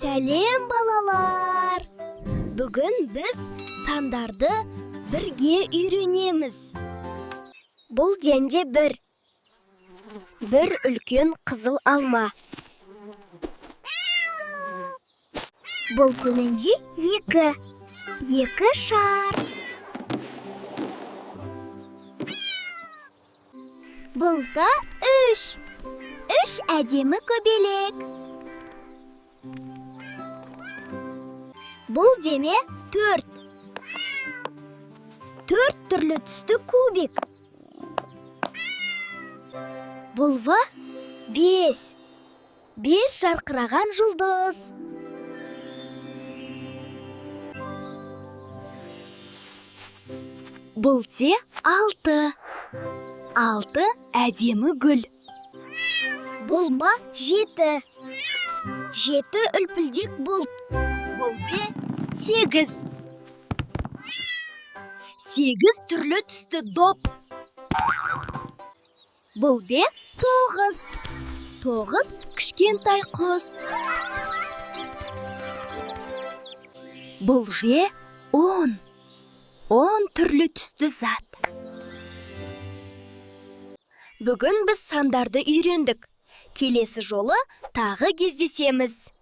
Сәлем балалар! Бүгін біз сандарды бірге үйренеміз. Бұл денде бір үлкен қызыл алма. Бұл төменде екі шар. Бұлда үш әдемі көбелек. Бұл деме төрт түрлі түсті кубик. Бұлва бес жарқыраған жұлдыз. Бұл те алты әдемі гүл. Бұлма жеті үлпілдек бұлт. Бұл бе сегіз түрлі түсті доп. Бұл бе тоғыз кішкентай құс. Бұл же он түрлі түсті зат. Бүгін біз сандарды үйрендік. Келесі жолы тағы кездесеміз.